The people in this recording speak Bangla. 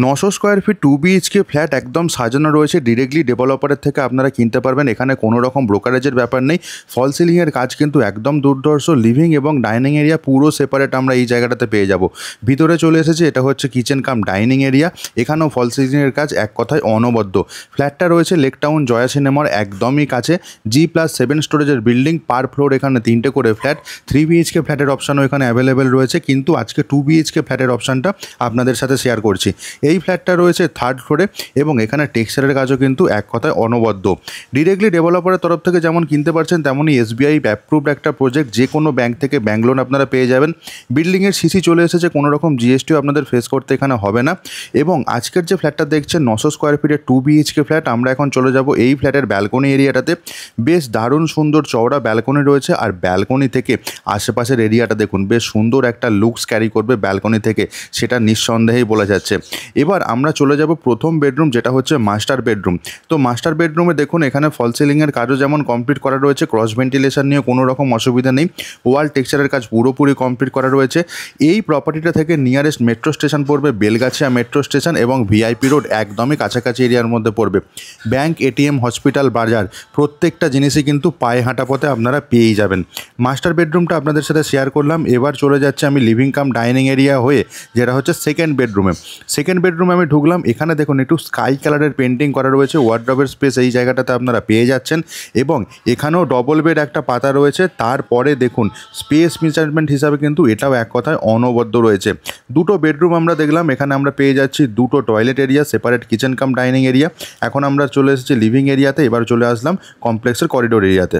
900 স্কোয়ার ফিট 2 বিএইচকে ফ্ল্যাট একদম সাজানো রয়েছে। ডিরেক্টলি ডেভেলপারের থেকে আপনারা কিনতে পারবেন। এখানে কোনো রকম ব্রোকারেজের ব্যাপার নেই। ফল সিলিংয়ের কাজ কিন্তু একদম দুর্ধর্ষ। লিভিং এবং ডাইনিং এরিয়া পুরো সেপারেট আমরা এই জায়গাটাতে পেয়ে যাব। ভিতরে চলে এসেছে, এটা হচ্ছে কিচেন কাম ডাইনিং এরিয়া। এখানেও ফল সিলিংয়ের কাজ এক কথায় অনবদ্য। ফ্ল্যাটটা রয়েছে লেক টাউন জয়া সিনেমার একদমই কাছে। G+7 স্টোরেজের বিল্ডিং, পার ফ্লোর এখানে 3টে করে ফ্ল্যাট। 3 বিএইচকে ফ্ল্যাটের অপশানও এখানে অ্যাভেলেবেল রয়েছে, কিন্তু আজকে 2 বিএইচকে ফ্ল্যাটের অপশানটা আপনাদের সাথে শেয়ার করছি। এই ফ্ল্যাটটা রয়েছে 3rd ফ্লোরে এবং এখানে টেক্সচারের কাজও কিন্তু এক কথায় অনবদ্য। ডিরেক্টলি ডেভেলপারের তরফ থেকে যেমন কিনতে পারছেন, তেমনই SBI অ্যাপ্রুভড একটা প্রজেক্ট। যে কোনো ব্যাংক থেকে ব্যাংক লোন আপনারা পেয়ে যাবেন। বিল্ডিংয়ের সিসি চলে এসেছে, কোনো রকম জিএসটিও আপনাদের ফেস করতে এখানে হবে না। এবং আজকের যে ফ্ল্যাটটা দেখছেন 900 স্কোয়ার ফিটের 2 বিএইচকে ফ্ল্যাট, আমরা এখন চলে যাব এই ফ্ল্যাটের ব্যালকনি এরিয়াটাতে। বেশ দারুণ সুন্দর চওড়া ব্যালকনি রয়েছে, আর ব্যালকনি থেকে আশেপাশের এরিয়াটা দেখুন, বেশ সুন্দর একটা লুকস ক্যারি করবে ব্যালকনি থেকে, সেটা নিঃসন্দেহেই বলা যাচ্ছে। এবার আমরা চলে যাব প্রথম বেডরুম, যেটা হচ্ছে মাস্টার বেডরুম। তো মাস্টার বেডরুমে দেখুন, এখানে ফল সিলিংয়ের কাজও যেমন কমপ্লিট করা রয়েছে, ক্রস ভেন্টিলেশন নিয়ে কোনো রকম অসুবিধা নেই। ওয়াল টেক্সচারের কাজ পুরোপুরি কমপ্লিট করা রয়েছে। এই প্রপার্টিটা থেকে নিয়ারেস্ট মেট্রো স্টেশন পড়বে বেলগাছিয়া মেট্রো স্টেশন, এবং ভিআইপি রোড একদমই কাছাকাছি এরিয়ার মধ্যে পড়বে। ব্যাংক, এটিএম, হসপিটাল, বাজার প্রত্যেকটা জিনিসই কিন্তু পায়ে হাঁটা পথে আপনারা পেয়েই যাবেন। মাস্টার বেডরুমটা আপনাদের সাথে শেয়ার করলাম। এবার চলে যাচ্ছে আমি লিভিং কাম ডাইনিং এরিয়া হয়ে, যেটা হচ্ছে সেকেন্ড বেডরুমে। সেকেন্ড বেডরুমে আমি ঢুকলাম। এখানে দেখুন একটু স্কাই কালারের পেন্টিং করা রয়েছে। ওয়ার্ডরোবের স্পেস এই জায়গাটাতে আপনারা পেয়ে যাচ্ছেন, এবং এখানেও ডবল বেড একটা পাতা রয়েছে। তারপরে দেখুন স্পেস মেজারমেন্ট হিসাবে কিন্তু এটাও এক কথায় অনবদ্য রয়েছে। দুটো বেডরুম আমরা দেখলাম, এখানে আমরা পেয়ে যাচ্ছি দুটো toilet area, separate kitchen cum dining area. এখন আমরা চলে এসেছি লিভিং এরিয়াতে। এবার চলে আসলাম কমপ্লেক্সের করিডোর এরিয়াতে।